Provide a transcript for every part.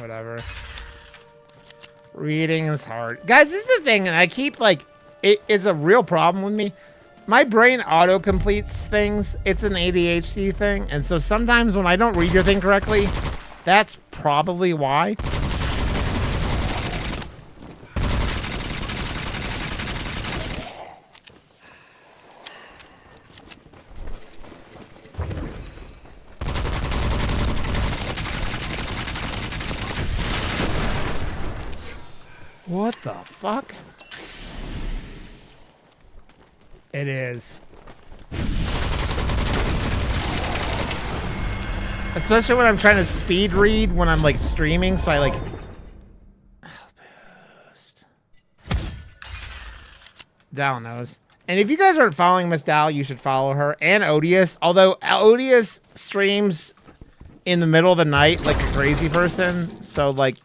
Whatever. Reading is hard. Guys, this is the thing, and I keep, like, it is a real problem with me. My brain auto-completes things. It's an ADHD thing, and so sometimes when I don't read your thing correctly, that's probably why. What the fuck? It is. Especially when I'm trying to speed read when I'm like streaming, so I like boost. Dal knows. And if you guys aren't following Miss Dal, you should follow her and Odious. Although Odious streams in the middle of the night like a crazy person, so like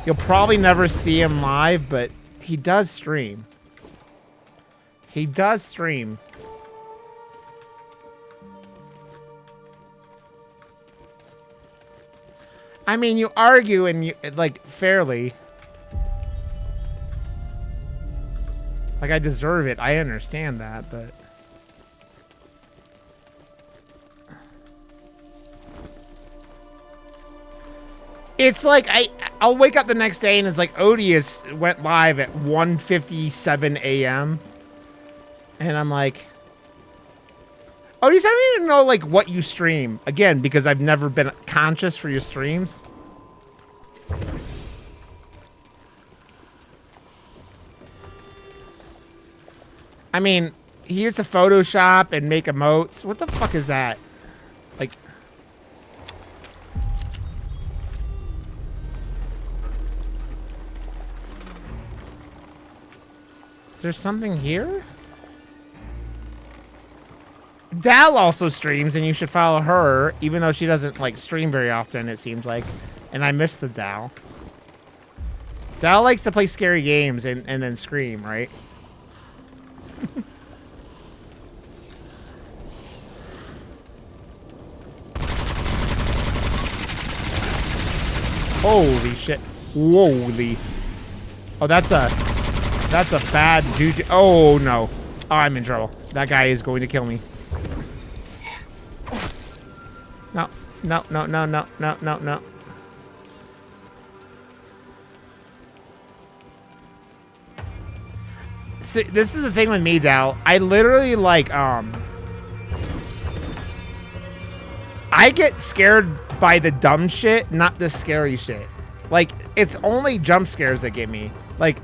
you'll probably never see him live, but he does stream. He does stream. I mean, you argue and you like fairly. Like I deserve it. I understand that, but it's like I'll wake up the next day and it's like Odious went live at 1:57 a.m. And I'm like, Odious, I don't even know like what you stream. Again, because I've never been conscious for your streams. I mean, he used to Photoshop and make emotes. What the fuck is that? Like, is there something here? Dal also streams, and you should follow her, even though she doesn't like stream very often, it seems like. And I miss the Dal. Dal likes to play scary games and then scream, right? Holy shit. Holy. Oh, that's a bad juju. Oh, no. Oh, I'm in trouble. That guy is going to kill me. No, no, no, no, no, no, no, no. See, this is the thing with me, Dal. I literally, like, I get scared by the dumb shit, not the scary shit. Like, it's only jump scares that get me. Like,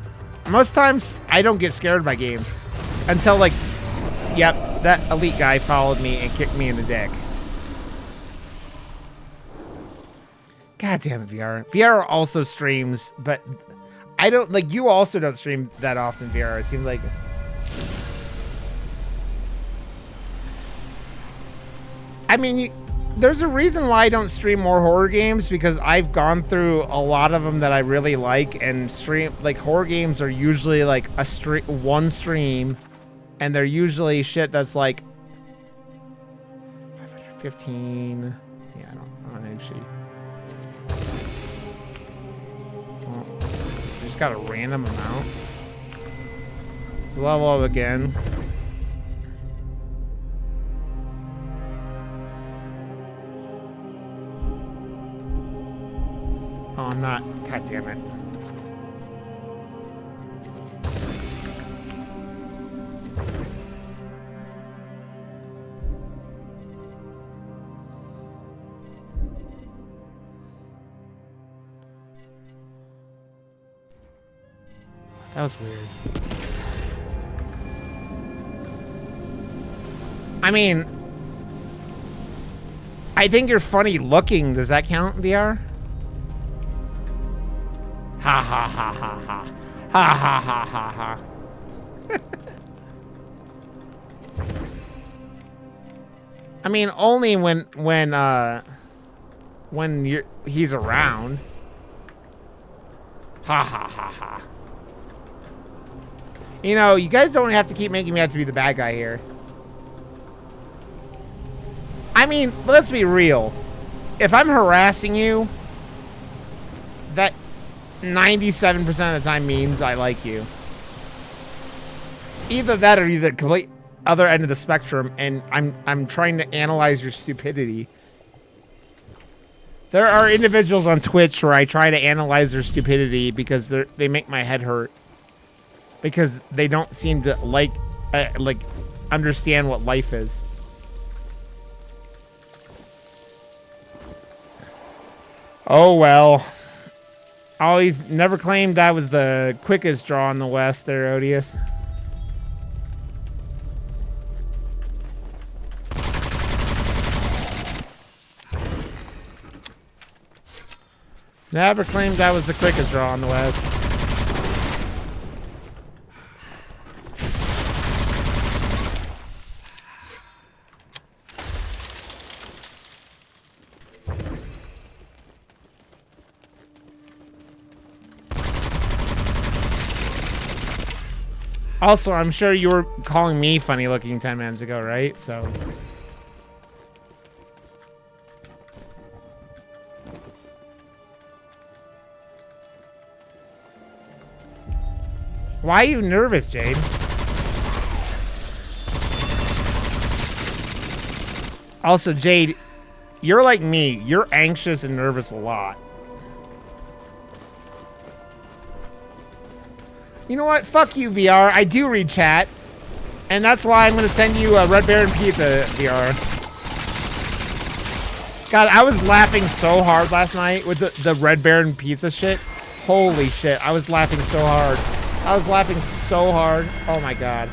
most times, I don't get scared by games. Until, like, yep, that elite guy followed me and kicked me in the dick. God damn it, VR. VR also streams, but I don't, like, you also don't stream that often, VR. It seems like. I mean, there's a reason why I don't stream more horror games, because I've gone through a lot of them that I really like, and stream, like, horror games are usually, like, one stream, and they're usually shit that's, like, 515. Yeah, I don't actually. Just got a random amount. Let's level up again. Oh, I'm not. God damn it. That was weird. I mean, I think you're funny looking. Does that count, VR? Ha ha ha ha ha. Ha ha ha ha ha. I mean, only when he's around. Ha ha ha ha. You know, you guys don't have to keep making me have to be the bad guy here. I mean, let's be real. If I'm harassing you, that 97% of the time means I like you. Either that or you're the complete other end of the spectrum, and I'm trying to analyze your stupidity. There are individuals on Twitch where I try to analyze their stupidity because they make my head hurt. Because they don't seem to like understand what life is. Oh well. Always never claimed I was the quickest draw in the West there, Odious. Never claimed I was the quickest draw in the West. Also, I'm sure you were calling me funny looking 10 minutes ago, right? So. Why are you nervous, Jade? Also, Jade, you're like me. You're anxious and nervous a lot. You know what? Fuck you, VR. I do read chat. And that's why I'm going to send you a Red Baron Pizza, VR. God, I was laughing so hard last night with the Red Baron Pizza shit. Holy shit. I was laughing so hard. I was laughing so hard. Oh my god.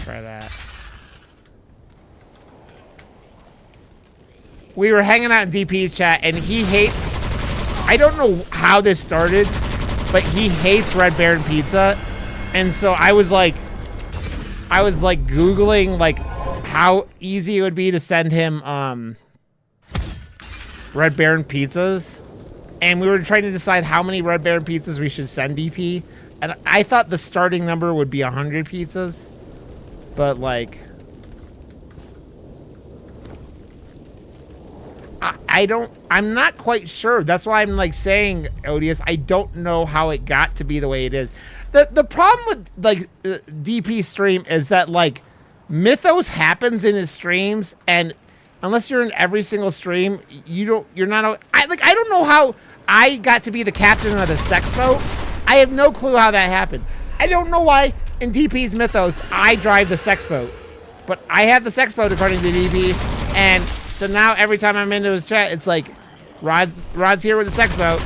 Try that. We were hanging out in DP's chat, and he hates... I don't know how this started, but he hates Red Baron Pizza. And so I was like Googling, like, how easy it would be to send him, Red Baron pizzas. And we were trying to decide how many Red Baron pizzas we should send DP. And I thought the starting number would be 100 pizzas. But, like... I'm not quite sure. That's why I'm, like, saying, Odious, I don't know how it got to be the way it is. The problem with, like, DP stream is that, like, Mythos happens in his streams, and unless you're in every single stream, you're not... I don't know how I got to be the captain of the sex boat. I have no clue how that happened. I don't know why in DP's Mythos I drive the sex boat. But I have the sex boat according to DP, and so now every time I'm into his chat, it's like, Rod's here with the sex boat.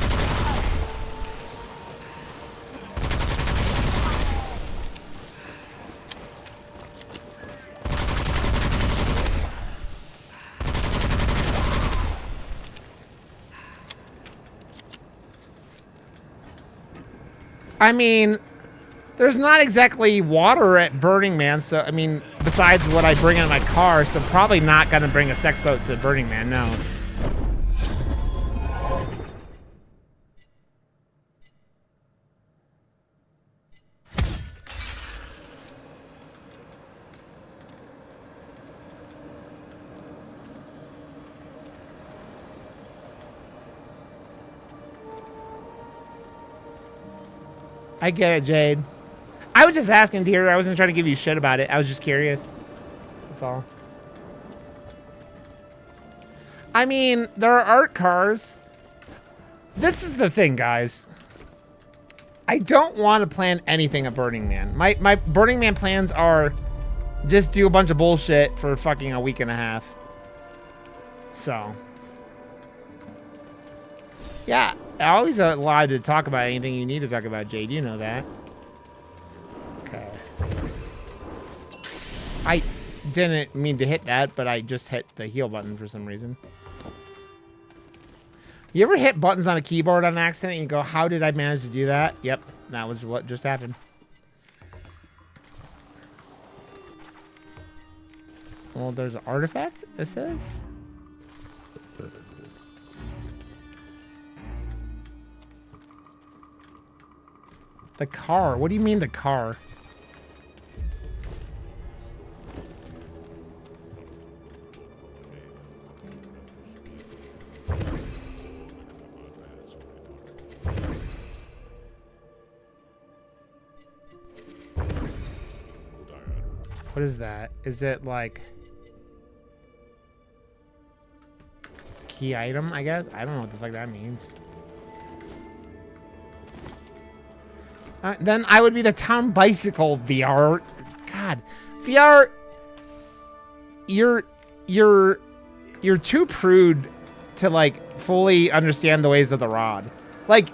I mean, there's not exactly water at Burning Man, so, I mean, besides what I bring in my car, so probably not gonna bring a sex boat to Burning Man, no. I get it, Jade. I was just asking, dear. I wasn't trying to give you shit about it. I was just curious. That's all. I mean, there are art cars. This is the thing, guys. I don't want to plan anything at Burning Man. My Burning Man plans are just do a bunch of bullshit for fucking a week and a half. So. Yeah, I always allowed to talk about anything you need to talk about, Jade. You know that. Okay. I didn't mean to hit that, but I just hit the heal button for some reason. You ever hit buttons on a keyboard on accident and you go, how did I manage to do that? Yep, that was what just happened. Well, there's an artifact, it says. The car. What do you mean the car? What is that? Is it like key item, I guess? I don't know what the fuck that means. Then I would be the town bicycle, VR. God, VR, you're too prude to like fully understand the ways of the rod. Like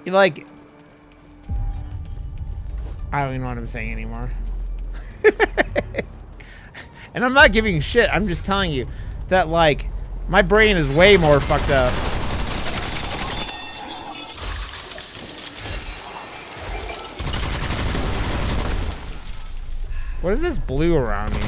I don't even know what I'm saying anymore. And I'm not giving shit. I'm just telling you that like my brain is way more fucked up. What is this blue around me?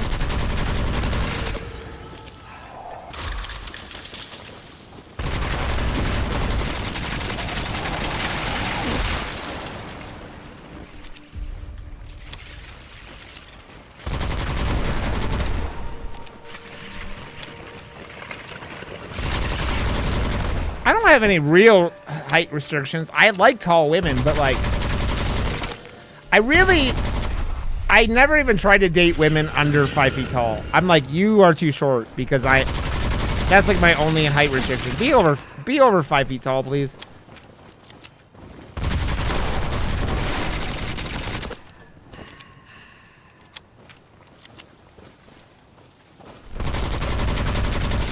I don't have any real height restrictions. I like tall women, but like, I never even tried to date women under 5 feet tall. I'm like, you are too short because that's like my only height restriction. Be over 5 feet tall, please.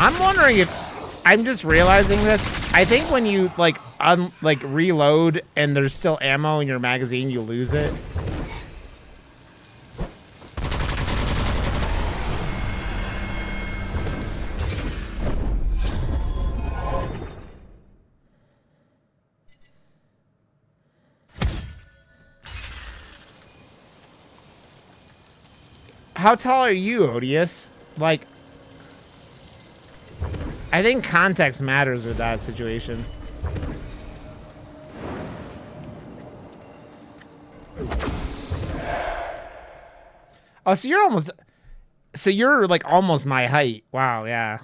I'm wondering if I'm just realizing this. I think when you like reload and there's still ammo in your magazine, you lose it. How tall are you, Odious? Like, I think context matters with that situation. Oh, so you're like almost my height. Wow, yeah.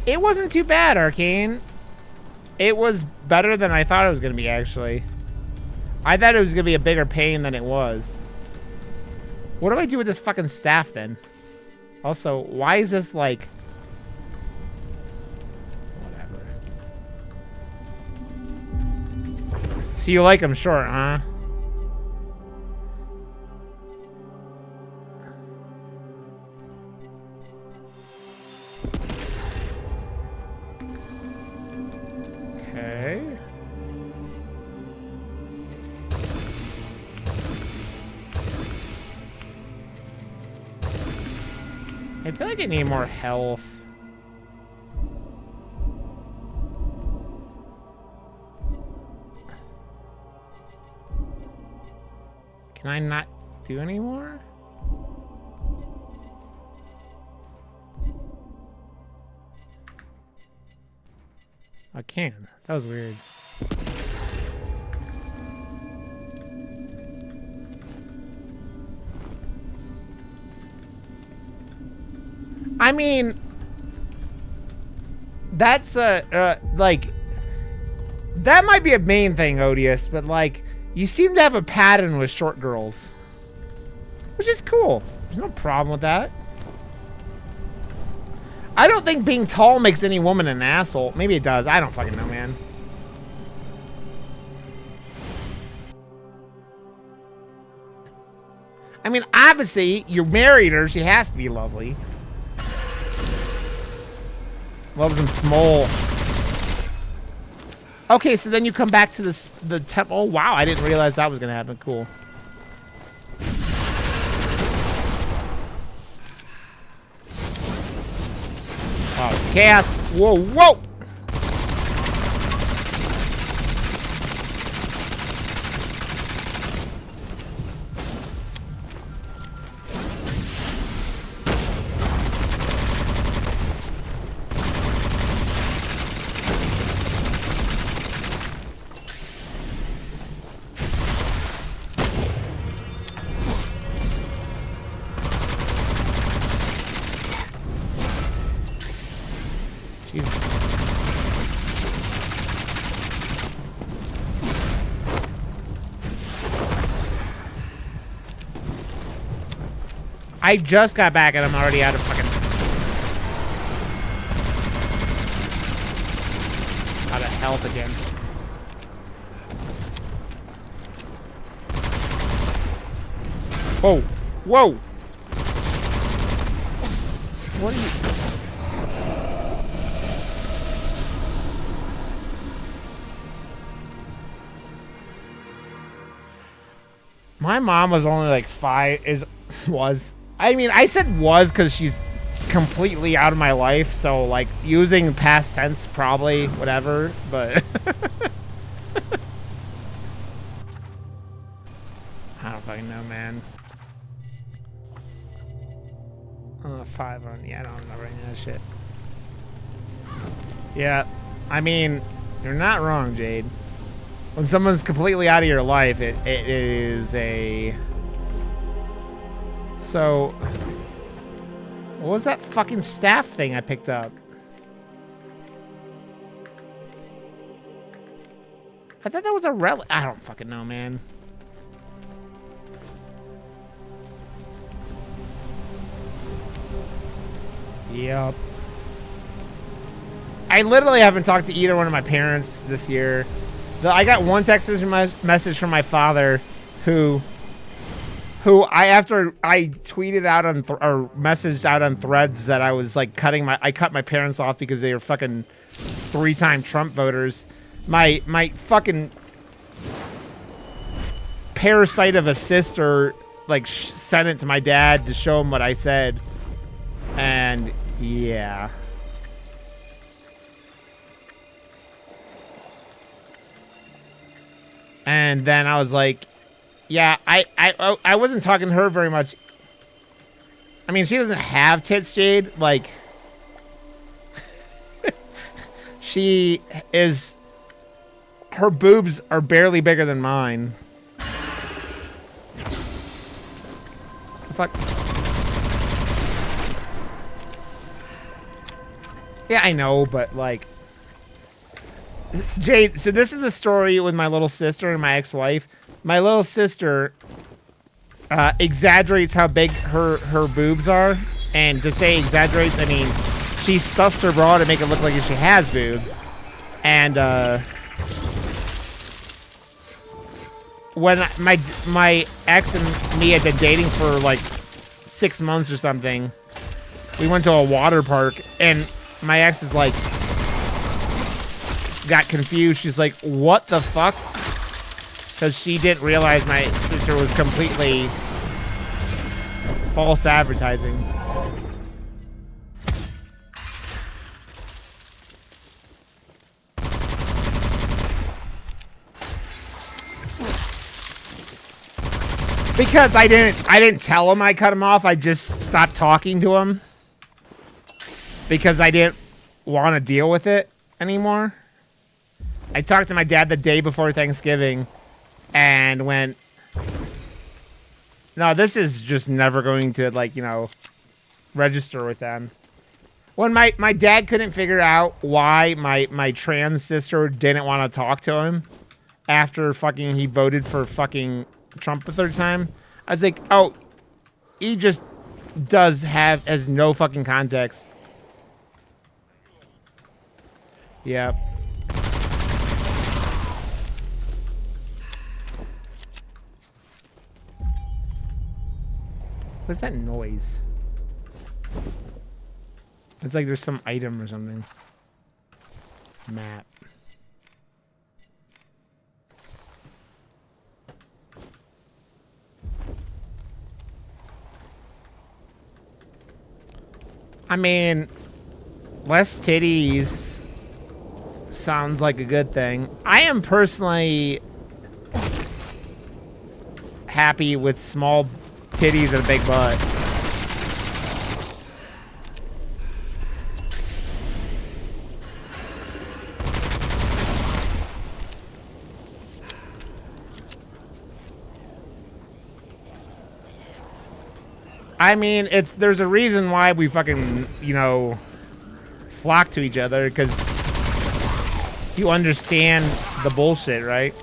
It wasn't too bad, Arcane. It was better than I thought it was gonna be, actually. I thought it was gonna be a bigger pain than it was. What do I do with this fucking staff, then? Also, why is this, like... Whatever. So you like them short, huh? Okay. I feel like I need more health. Can I not do any more? I can. That was weird. I mean, that's like, that might be a main thing, Odious, but like, you seem to have a pattern with short girls, which is cool. There's no problem with that. I don't think being tall makes any woman an asshole. Maybe it does. I don't fucking know, man. I mean, obviously, you married her. She has to be lovely. Loves them small. Okay, so then you come back to the temple. Oh, wow. I didn't realize that was going to happen. Cool. Oh, chaos. Whoa, whoa. Jesus. I just got back and I'm already out of fucking... out of health again. Whoa. Whoa. What are you... My mom was only like 5... was... I mean, I said was because she's completely out of my life, so like using past tense probably whatever, but I don't fucking know, man. 5 on, yeah, I don't remember any of that shit. Yeah, I mean, you're not wrong, Jade. When someone's completely out of your life, it is a... So, what was that fucking staff thing I picked up? I thought that was a relic. I don't fucking know, man. Yep. I literally haven't talked to either one of my parents this year. I got one text message from my father who after I tweeted out on or messaged out on Threads that I was like I cut my parents off because they were fucking 3-time Trump voters. My fucking parasite of a sister like sent it to my dad to show him what I said, and yeah. And then I was like, yeah, I wasn't talking to her very much. I mean, she doesn't have tits, Jade. Like, she is... Her boobs are barely bigger than mine. Fuck. Yeah, I know, but like... Jade, so this is the story with my little sister and my ex-wife. My little sister exaggerates how big her boobs are. And to say exaggerates, I mean, she stuffs her bra to make it look like she has boobs. And when my ex and me had been dating for like 6 months or something, we went to a water park, and my ex is like, got confused. She's like, what the fuck? Because she didn't realize my sister was completely false advertising. Because I didn't tell him I cut him off. I just stopped talking to him because I didn't want to deal with it anymore. I talked to my dad the day before Thanksgiving and went, no, this is just never going to, like, you know, register with them. When my dad couldn't figure out why my trans sister didn't want to talk to him after fucking he voted for fucking Trump the 3rd time, I was like, oh, he just has no fucking context. Yeah. What's that noise? It's like there's some item or something. Map. I mean, less titties sounds like a good thing. I am personally happy with small titties and a big butt. I mean, there's a reason why we fucking, you know, flock to each other because you understand the bullshit, right?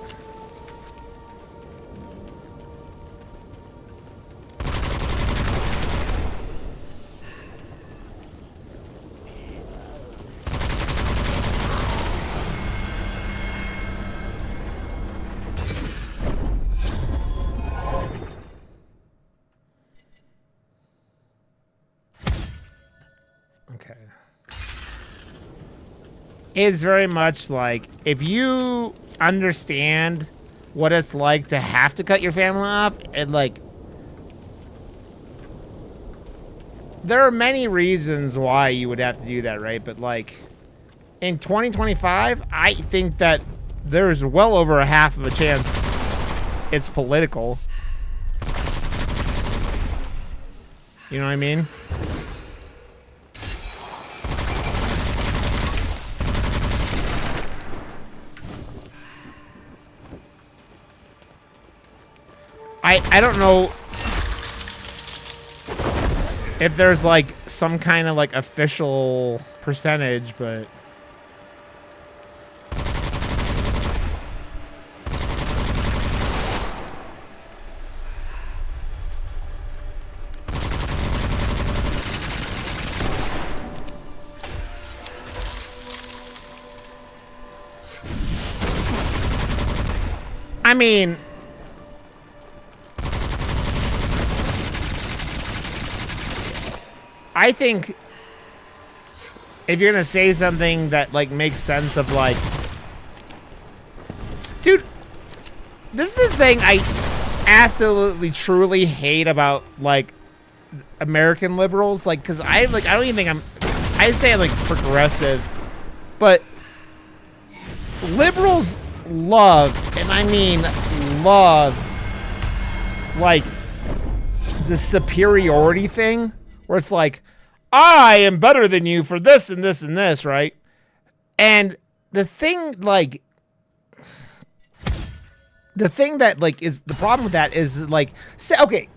Is very much like, if you understand what it's like to have to cut your family off, and like, there are many reasons why you would have to do that, right? But like, in 2025, I think that there's well over a half of a chance it's political. You know what I mean? I don't know if there's like some kind of like official percentage, but I mean, I think if you're gonna say something that like makes sense of like, dude, this is the thing I absolutely truly hate about like American liberals, like, because I don't even think I say I'm like progressive, but liberals love, and I mean love, like the superiority thing, where it's like, I am better than you for this and this and this, right? And the thing that is the problem with that is like, say, okay,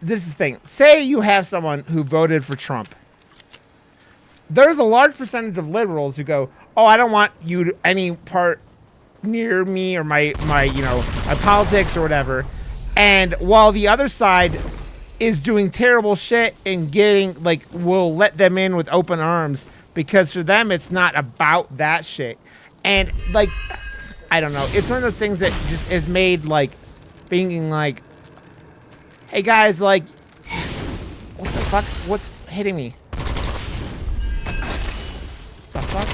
this is the thing. Say you have someone who voted for Trump. There's a large percentage of liberals who go, oh, I don't want you to any part near me or my you know, my politics or whatever. And while the other side is doing terrible shit and getting, like, will let them in with open arms, because for them it's not about that shit. And like, I don't know, it's one of those things that just is made like thinking like, hey guys, like, what the fuck, what's hitting me? The fuck?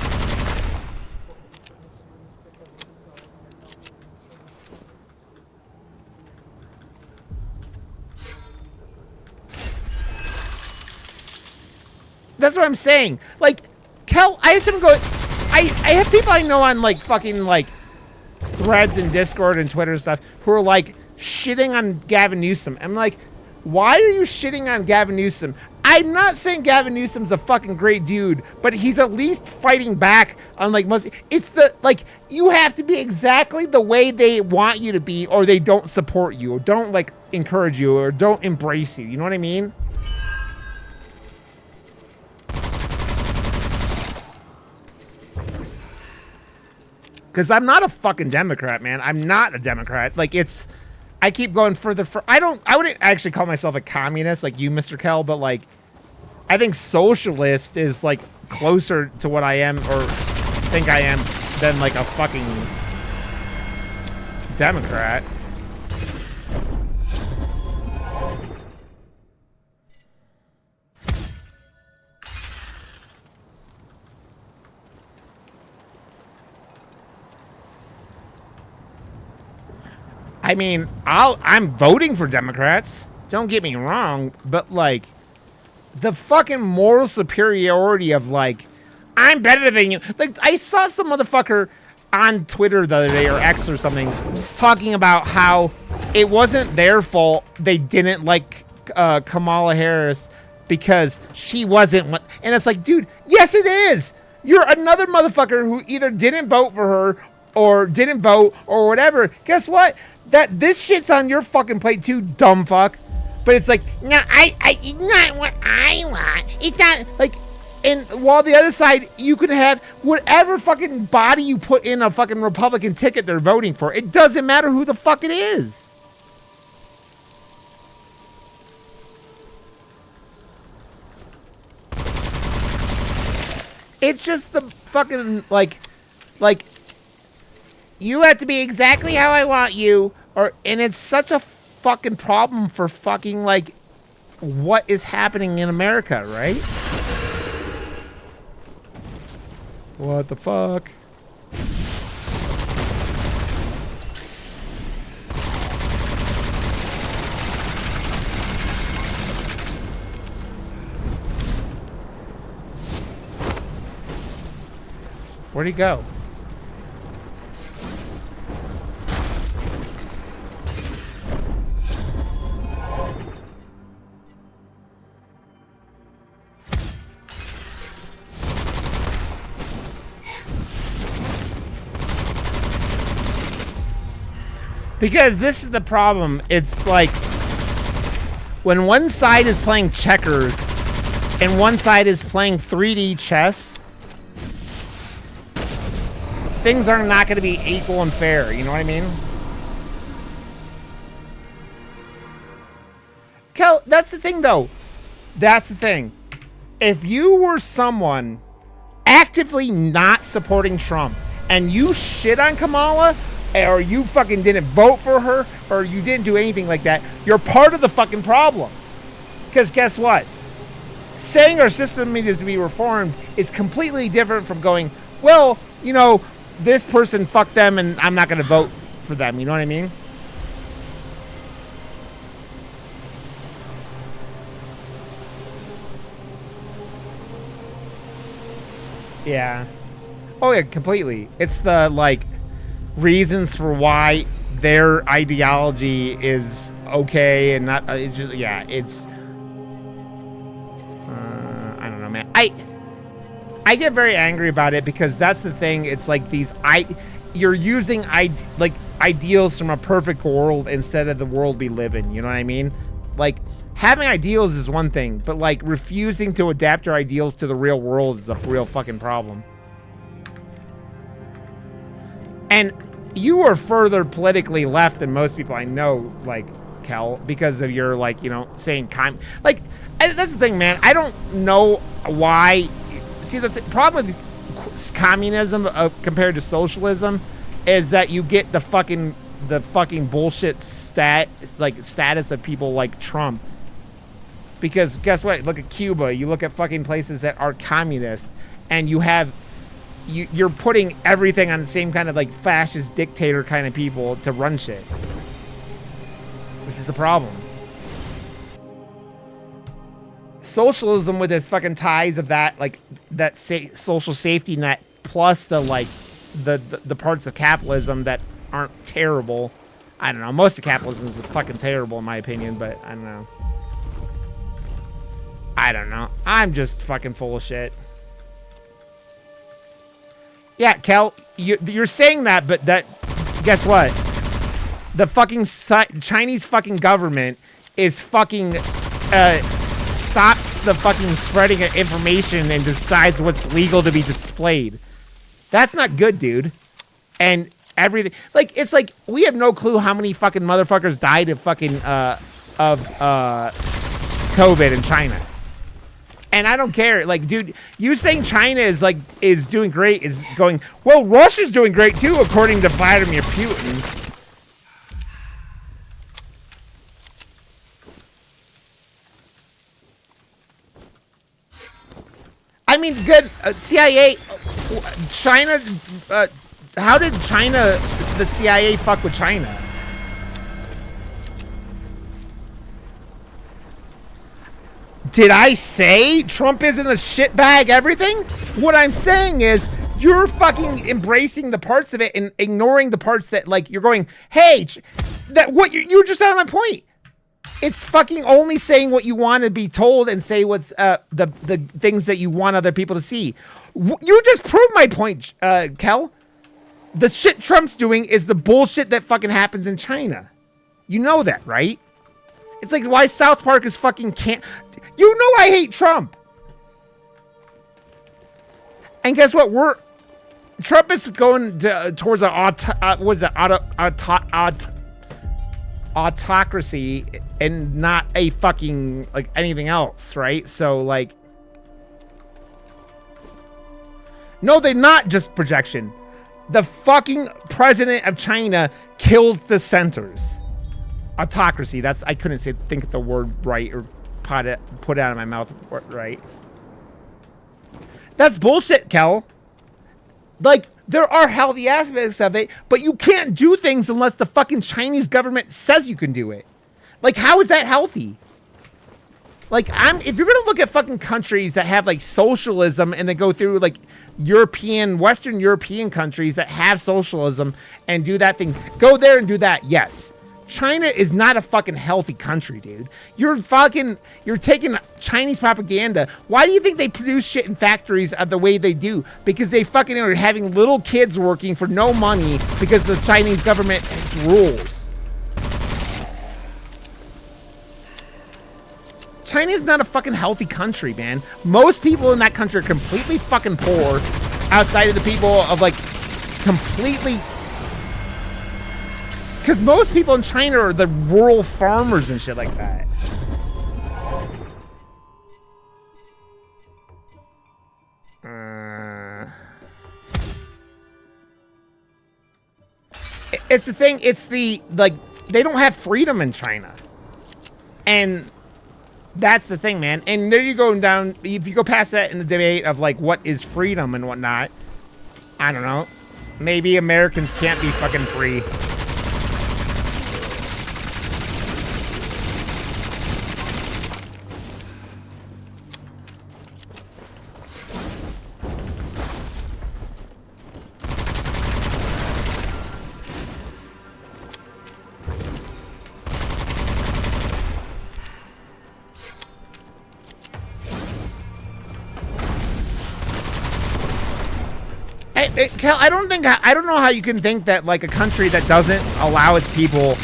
That's what I'm saying. Like, Kel, I just go. I have people I know on like fucking like threads and Discord and Twitter and stuff who are like shitting on Gavin Newsom. I'm like, why are you shitting on Gavin Newsom? I'm not saying Gavin Newsom's a fucking great dude, but he's at least fighting back on like most. It's the like, you have to be exactly the way they want you to be, or they don't support you, or don't like encourage you, or don't embrace you. You know what I mean? Because I'm not a fucking Democrat, man. I'm not a Democrat. Like, it's, I keep going further. I wouldn't actually call myself a communist like you, Mr. Kell, but like, I think socialist is like closer to what I am or think I am than like a fucking Democrat. I mean, I'm voting for Democrats. Don't get me wrong, but like, the fucking moral superiority of like, I'm better than you. Like, I saw some motherfucker on Twitter the other day, or X or something, talking about how it wasn't their fault they didn't like Kamala Harris because she wasn't. And it's like, dude, yes it is. You're another motherfucker who either didn't vote for her or didn't vote or whatever. Guess what? That this shit's on your fucking plate too, dumb fuck. But it's like, no, it's not what I want. It's not like, And while the other side, you could have whatever fucking body you put in a fucking Republican ticket they're voting for. It doesn't matter who the fuck it is. It's just the fucking, like, you have to be exactly how I want you, and it's such a fucking problem for fucking, like, what is happening in America, right? What the fuck? Where'd he go? Because this is the problem. It's like when one side is playing checkers and one side is playing 3D chess, things are not going to be equal and fair. You know what I mean? Kel, that's the thing, though. That's the thing. If you were someone actively not supporting Trump and you shit on Kamala, or you fucking didn't vote for her, or you didn't do anything like that, you're part of the fucking problem. Because guess what? Saying our system needs to be reformed is completely different from going, well, you know, this person fucked them and I'm not going to vote for them. You know what I mean? Yeah. Oh, yeah, completely. It's the, like, reasons for why their ideology is okay and not it's just, yeah, it's I don't know, man. I get very angry about it because that's the thing. It's like you're using ideals from a perfect world instead of the world we live in. You know what I mean? Like, having ideals is one thing, but like refusing to adapt your ideals to the real world is a real fucking problem. And you are further politically left than most people I know, like, Kel, because of your, like, you know, saying that's the thing, man. I don't know why. See, the problem with communism compared to socialism is that you get the fucking bullshit status of people like Trump. Because guess what? Look at Cuba. You look at fucking places that are communist, and you're putting everything on the same kind of like fascist dictator kind of people to run shit, which is the problem. Socialism with its fucking ties of that, like that social safety net, plus the like the parts of capitalism that aren't terrible. I don't know. Most of capitalism is fucking terrible in my opinion, but I don't know. I don't know. I'm just fucking full of shit. Yeah, Kel, you're saying that, but guess what? The fucking Chinese fucking government is fucking stops the fucking spreading of information and decides what's legal to be displayed. That's not good, dude. And everything, like, it's like we have no clue how many fucking motherfuckers died of fucking COVID in China. And I don't care. Like, dude, you saying China is doing great is going, well, Russia's doing great too, according to Vladimir Putin. I mean, good. CIA, China, how did China, the CIA fuck with China? Did I say Trump isn't a shitbag everything? What I'm saying is you're fucking embracing the parts of it and ignoring the parts that, like, you're going, hey, you're just out of my point. It's fucking only saying what you want to be told and say what's the things that you want other people to see. You just proved my point, Kel. The shit Trump's doing is the bullshit that fucking happens in China. You know that, right? It's like why South Park is fucking can't. You know I hate Trump. And guess what? Trump is going towards an autocracy and not a fucking like anything else, right? So like, no, they're not just projection. The fucking president of China kills dissenters. Autocracy. That's, I couldn't think the word right or put it out of my mouth right. That's bullshit, Kel. Like, there are healthy aspects of it, but you can't do things unless the fucking Chinese government says you can do it. Like, how is that healthy? Like, if you're gonna look at fucking countries that have like socialism and they go through like Western European countries that have socialism and do that thing, go there and do that. Yes. China is not a fucking healthy country, dude. You're taking Chinese propaganda. Why do you think they produce shit in factories the way they do? Because they fucking are having little kids working for no money because the Chinese government rules. China's not a fucking healthy country, man. Most people in that country are completely fucking poor outside of the people of like completely... Because most people in China are the rural farmers and shit like that. It's the thing, it's the, like, they don't have freedom in China. And that's the thing, man. And there you go down, if you go past that in the debate of, like, what is freedom and whatnot, I don't know. Maybe Americans can't be fucking free. Kel, I don't know how you can think that like a country that doesn't allow its people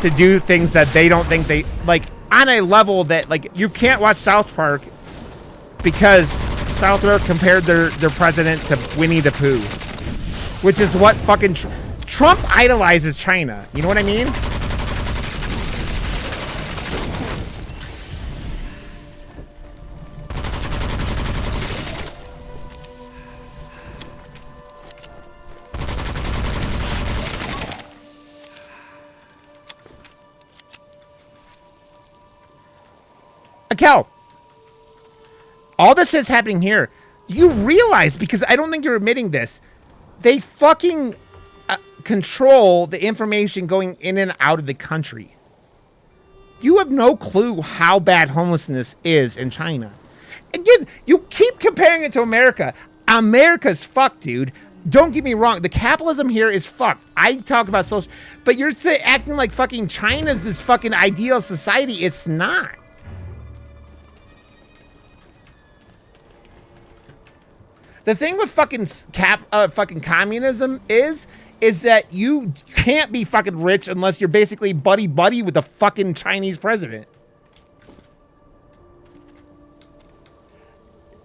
to do things that they don't think they like on a level that like you can't watch South Park because South Park compared their president to Winnie the Pooh, which is what fucking Trump idolizes China. You know what I mean? Kel, all this is happening here. You realize, because I don't think you're admitting this, they fucking control the information going in and out of the country. You have no clue how bad homelessness is in China. Again, you keep comparing it to America. America's fucked, dude. Don't get me wrong. The capitalism here is fucked. I talk about social, but you're acting like fucking China's this fucking ideal society. It's not. The thing with fucking communism is that you can't be fucking rich unless you're basically buddy-buddy with the fucking Chinese president.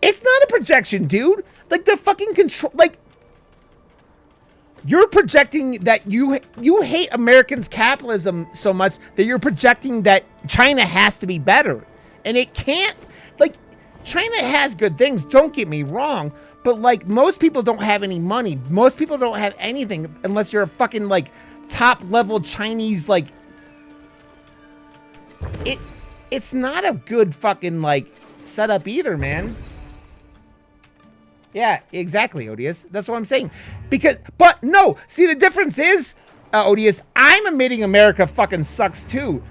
It's not a projection, dude. Like, the fucking control... Like, you're projecting that you hate Americans' capitalism so much that you're projecting that China has to be better. And it can't... Like, China has good things, don't get me wrong. But, like, most people don't have any money. Most people don't have anything unless you're a fucking, like, top-level Chinese, like... It's not a good fucking, like, setup either, man. Yeah, exactly, Odious. That's what I'm saying. But, no. See, the difference is, Odious, I'm admitting America fucking sucks, too.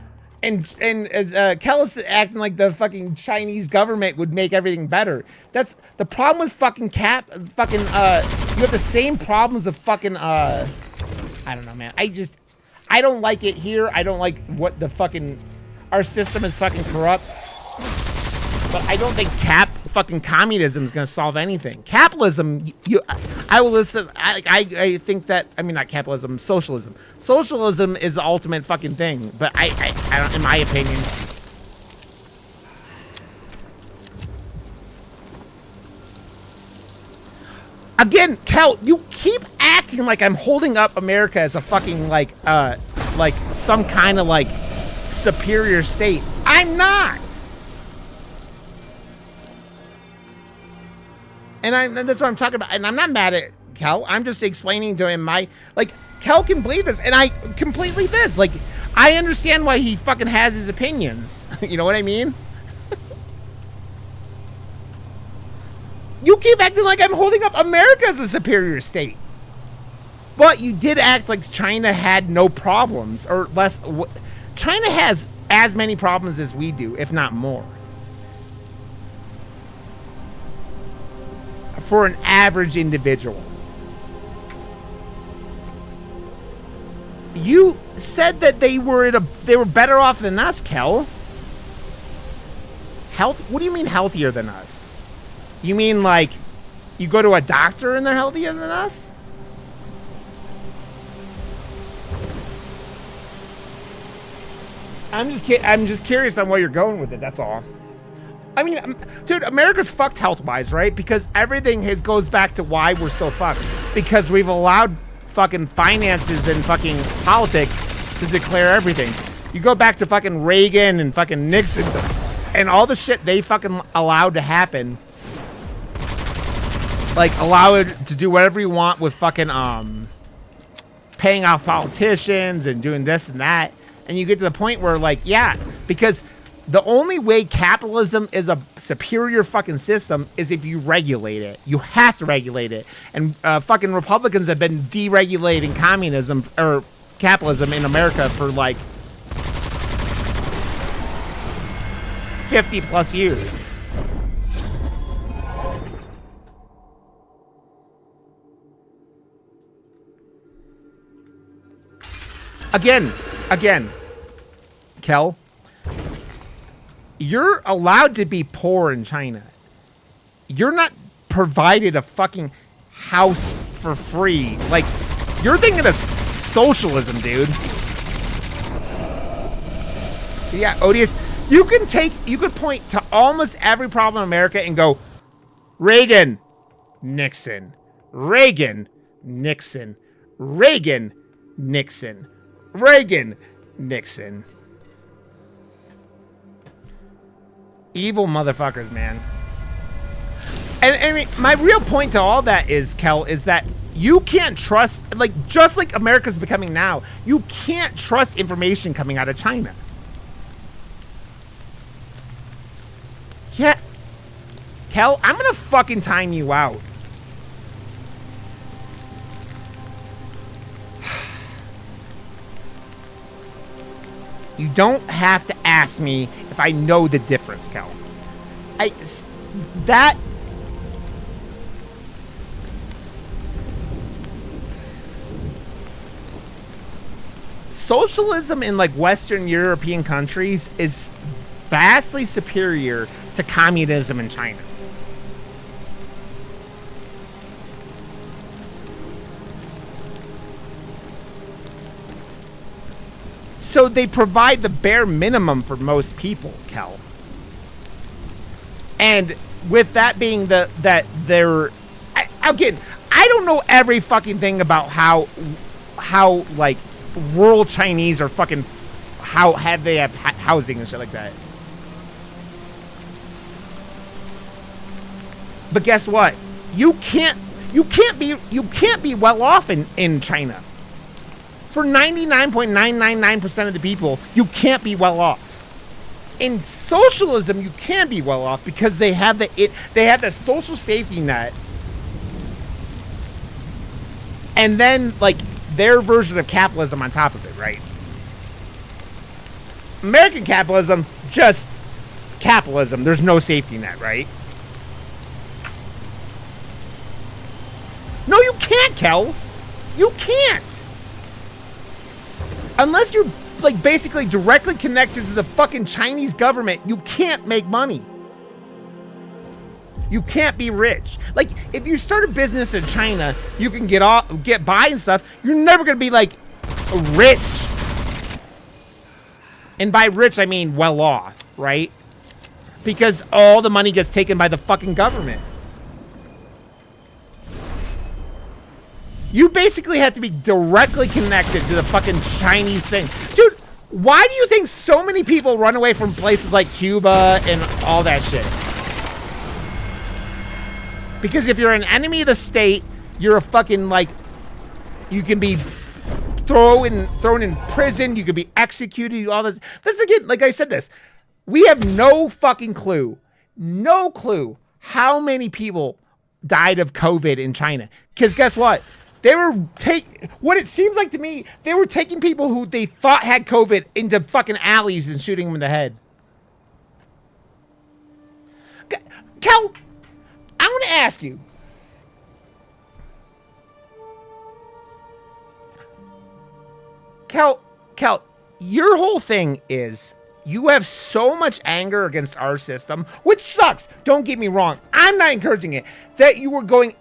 And as Kellis acting like the fucking Chinese government would make everything better. That's the problem with fucking you have the same problems of fucking I don't know, man. I don't like it here. I don't like what the fucking our system is fucking corrupt. But I don't think fucking communism is gonna solve anything. Capitalism, I will listen. I think that, I mean, not capitalism, socialism. Socialism is the ultimate fucking thing. But I don't, in my opinion. Again, Kel, you keep acting like I'm holding up America as a fucking, like some kind of, like, superior state. I'm not. And that's what I'm talking about. And I'm not mad at Kel. I'm just explaining to him Kel can believe this. And I completely this. Like, I understand why he fucking has his opinions. You know what I mean? You keep acting like I'm holding up America as a superior state. But you did act like China had no problems, or less. China has as many problems as we do, if not more. For an average individual. You said that they were better off than us, Kel. What do you mean healthier than us? You mean like you go to a doctor and they're healthier than us? I'm just curious on where you're going with it. That's all. I mean, dude, America's fucked health-wise, right? Because everything goes back to why we're so fucked. Because we've allowed fucking finances and fucking politics to declare everything. You go back to fucking Reagan and fucking Nixon and all the shit they fucking allowed to happen. Like, allow it to do whatever you want with fucking, paying off politicians and doing this and that. And you get to the point where, like, yeah, because the only way capitalism is a superior fucking system is if you regulate it. You have to regulate it. And fucking Republicans have been deregulating communism or capitalism in America for like 50 plus years. Again, Kel, you're allowed to be poor in China. You're not provided a fucking house for free. Like, you're thinking of socialism, dude. Yeah, Odious, you could point to almost every problem in America and go, Reagan, Nixon, Reagan, Nixon, Reagan, Nixon, Reagan, Nixon. Evil motherfuckers, man. And I mean, my real point to all that is, Kel, is that you can't trust, like, just like America's becoming now, you can't trust information coming out of China. Yeah. Kel, I'm gonna fucking time you out. You don't have to ask me if I know the difference, Kel. Socialism in like Western European countries is vastly superior to communism in China. So they provide the bare minimum for most people, Kel. And with that being I don't know every fucking thing about how like rural Chinese are fucking, how have they have housing and shit like that. But guess what? You can't be well off in China. For 99.999% of the people, you can't be well off. In socialism, you can be well off because they have the social safety net, and then like their version of capitalism on top of it, right? American capitalism, just capitalism. There's no safety net, right? No, you can't, Kel. You can't. Unless you're, like, basically directly connected to the fucking Chinese government, you can't make money. You can't be rich. Like, if you start a business in China, you can get by and stuff. You're never going to be, like, rich. And by rich, I mean well off, right? Because all the money gets taken by the fucking government. You basically have to be directly connected to the fucking Chinese thing. Dude, why do you think so many people run away from places like Cuba and all that shit? Because if you're an enemy of the state, you're a fucking, like, you can be thrown in prison, you could be executed, all this. This again, like I said this, we have no fucking clue, how many people died of COVID in China. Because guess what? They were what it seems like to me, they were taking people who they thought had COVID into fucking alleys and shooting them in the head. Cal, I want to ask you. Cal, your whole thing is you have so much anger against our system, which sucks. Don't get me wrong. I'm not encouraging it. That you were going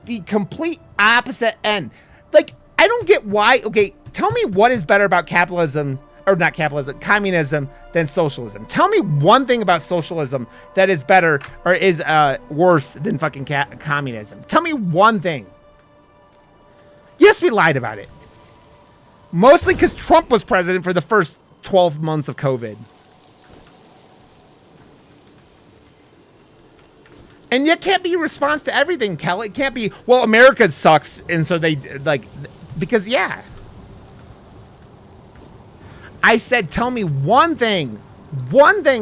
the complete opposite end. Like, I don't get why. Okay, tell me what is better about capitalism, or not capitalism, communism than socialism. Tell me one thing about socialism that is better or is worse than fucking communism. Tell me one thing. Yes, we lied about it. Mostly because Trump was president for the first 12 months of COVID. And it can't be a response to everything, Kel. It can't be, well, America sucks, and so they, like, because, yeah. I said, tell me one thing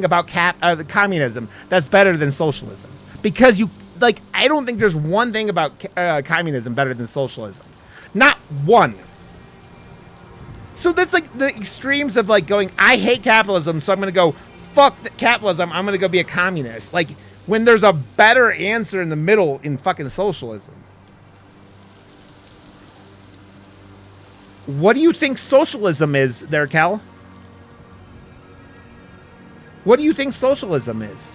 about communism that's better than socialism. Because you, like, I don't think there's one thing about communism better than socialism. Not one. So that's like the extremes of like going, I hate capitalism, so I'm going to go, fuck capitalism, I'm going to go be a communist. Like, when there's a better answer in the middle in fucking socialism. What do you think socialism is there, Cal? What do you think socialism is?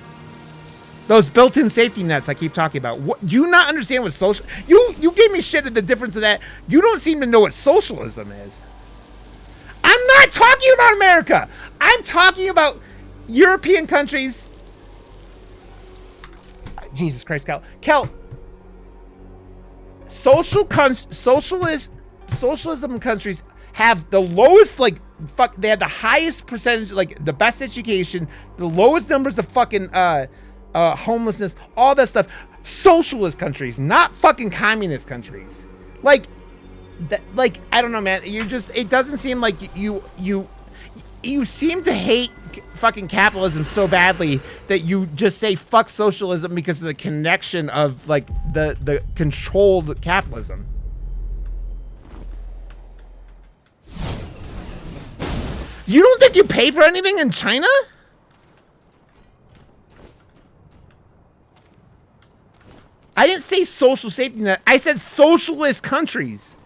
Those built-in safety nets I keep talking about. What, do you not understand what social... You gave me shit at the difference of that. You don't seem to know what socialism is. I'm not talking about America. I'm talking about European countries. Jesus Christ, Cal. Cal, socialism countries have the lowest, like, they have the highest percentage, like, the best education, the lowest numbers of fucking homelessness, all that stuff. Socialist countries, not fucking communist countries. Like, like, I don't know, man. You're just, it doesn't seem like you seem to hate fucking capitalism so badly that you just say fuck socialism because of the connection of, like, the controlled capitalism. You don't think you pay for anything in China? I didn't say social safety net. I said socialist countries.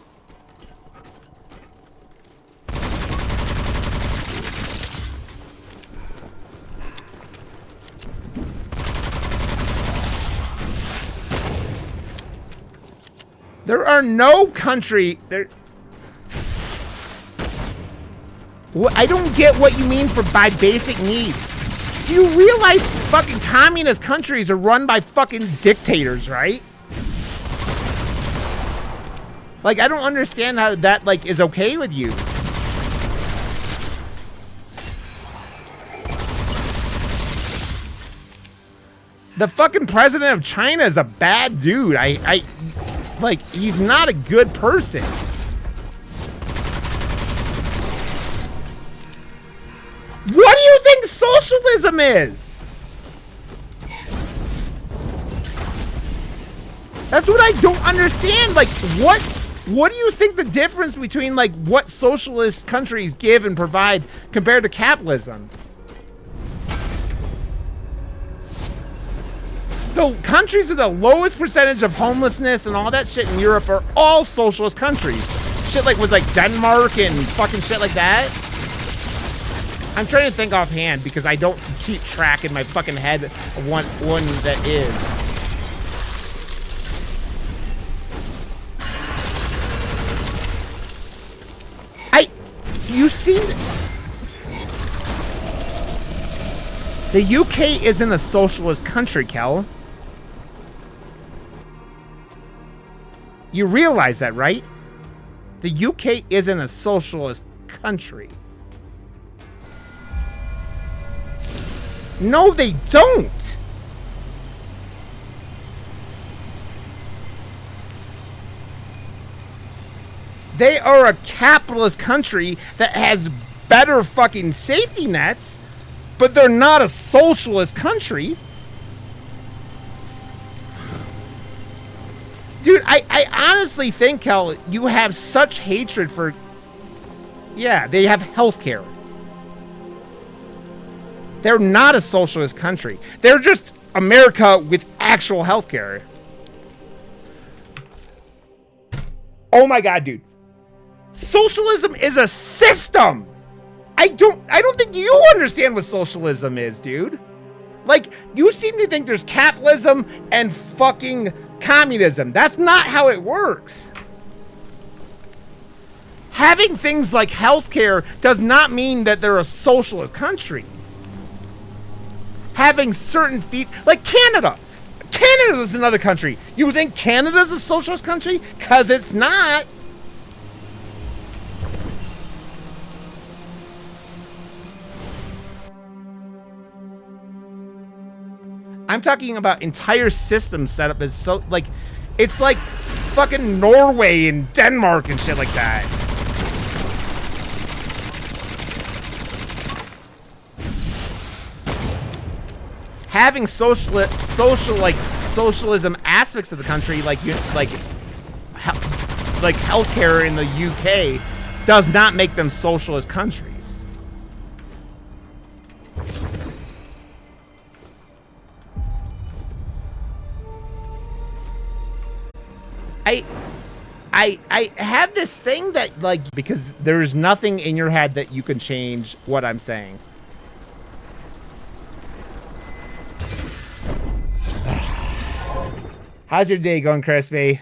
There are no country there. I don't get what you mean by basic needs. Do you realize fucking communist countries are run by fucking dictators, right? Like, I don't understand how that, like, is okay with you. The fucking president of China is a bad dude. Like, he's not a good person. What do you think socialism is? That's what I don't understand. Like, what do you think the difference between, like, what socialist countries give and provide compared to capitalism? The countries with the lowest percentage of homelessness and all that shit in Europe are all socialist countries. Shit like with, like, Denmark and fucking shit like that. I'm trying to think offhand because I don't keep track in my fucking head of one that is. You seem... The UK isn't a socialist country, Kel. You realize that, right? The UK isn't a socialist country. No, they don't. They are a capitalist country that has better fucking safety nets, but they're not a socialist country. Dude, I honestly think, Kel, you have such hatred for... Yeah, they have healthcare. They're not a socialist country. They're just America with actual healthcare. Oh my god, dude. Socialism is a system. I don't think you understand what socialism is, dude. Like, you seem to think there's capitalism and fucking communism. That's not how it works. Having things like healthcare does not mean that they're a socialist country. Having certain like Canada. Canada is another country. You think Canada's a socialist country? Because it's not. I'm talking about entire systems set up as so, like, it's like fucking Norway and Denmark and shit like that. Having socialism aspects of the country, like healthcare in the UK, does not make them socialist countries. I have this thing that, like, because there's nothing in your head that you can change what I'm saying. How's your day going, Crispy?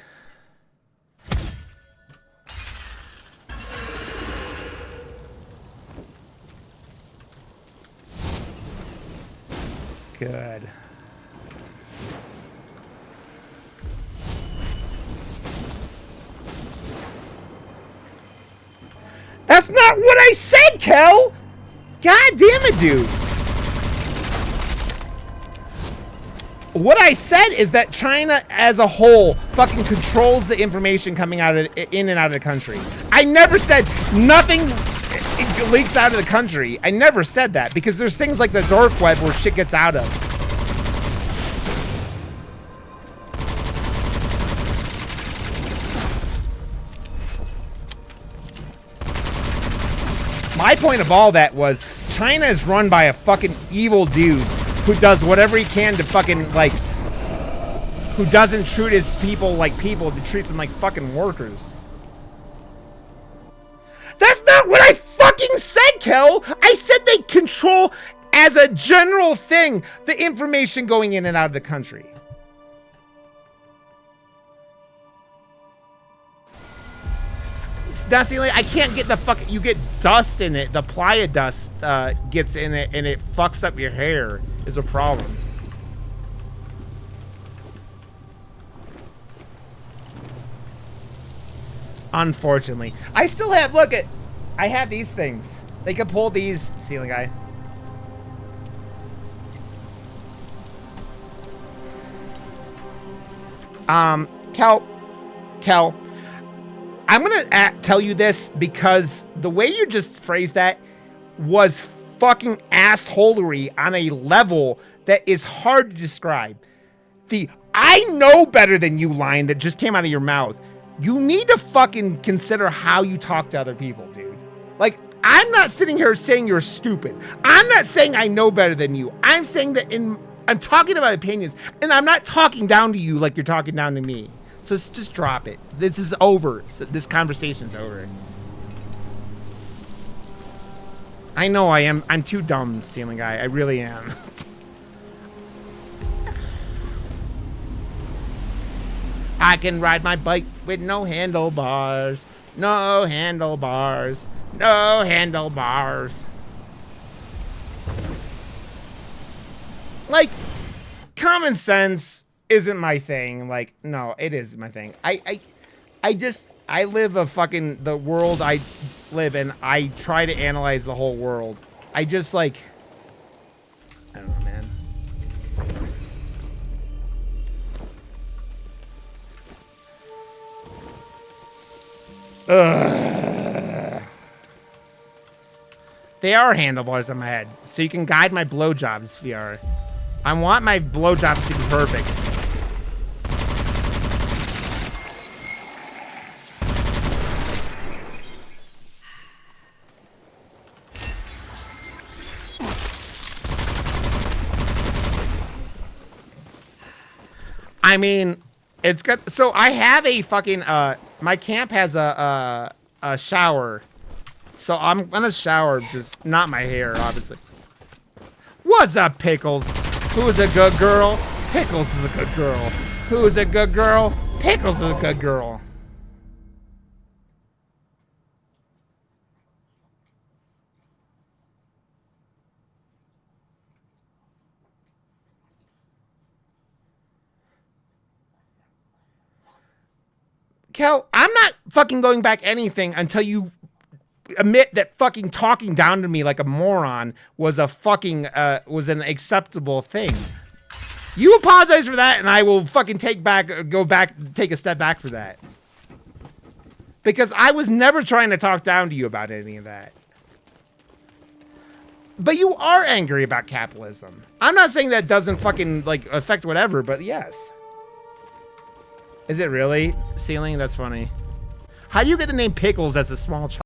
Good. That's not what I said, Kel! God damn it, dude. What I said is that China as a whole fucking controls the information coming out of in and out of the country. I never said nothing leaks out of the country. I never said that, because there's things like the dark web where shit gets out of. My point of all that was China is run by a fucking evil dude who does whatever he can to fucking, like, who doesn't treat his people like people, who treats them like fucking workers. That's not what I fucking said, Kel! I said they control, as a general thing, the information going in and out of the country. That's the only, I can't get the fuck, you get dust in it, the playa dust gets in it and it fucks up your hair is a problem. Unfortunately. I still have, look at, I have these things. They can pull these, ceiling guy. Kel, I'm gonna tell you this because the way you just phrased that was fucking assholery on a level that is hard to describe. The "I know better than you" line that just came out of your mouth. You need to fucking consider how you talk to other people, dude. Like, I'm not sitting here saying you're stupid. I'm not saying I know better than you. I'm saying that I'm talking about opinions, and I'm not talking down to you like you're talking down to me. So just drop it. This is over. This conversation's over. I know I am. I'm too dumb, ceiling guy. I really am. I can ride my bike with no handlebars. No handlebars. No handlebars. Like, common sense isn't my thing. Like, no, it is my thing. I live a fucking, the world I live in, I try to analyze the whole world. I just like, I don't know, man. Ugh. They are handlebars on my head, so you can guide my blowjobs, VR. I want my blowjobs to be perfect. I mean, it's good. So I have a fucking, my camp has a shower. So I'm gonna shower, just not my hair, obviously. What's up, Pickles? Who's a good girl? Pickles is a good girl. Who's a good girl? Pickles is a good girl. Kel, I'm not fucking going back anything until you admit that fucking talking down to me like a moron was a fucking, was an acceptable thing. You apologize for that, and I will fucking take a step back for that. Because I was never trying to talk down to you about any of that. But you are angry about capitalism. I'm not saying that doesn't fucking, like, affect whatever, but yes. Is it really? Ceiling? That's funny. How do you get the name Pickles as a small child?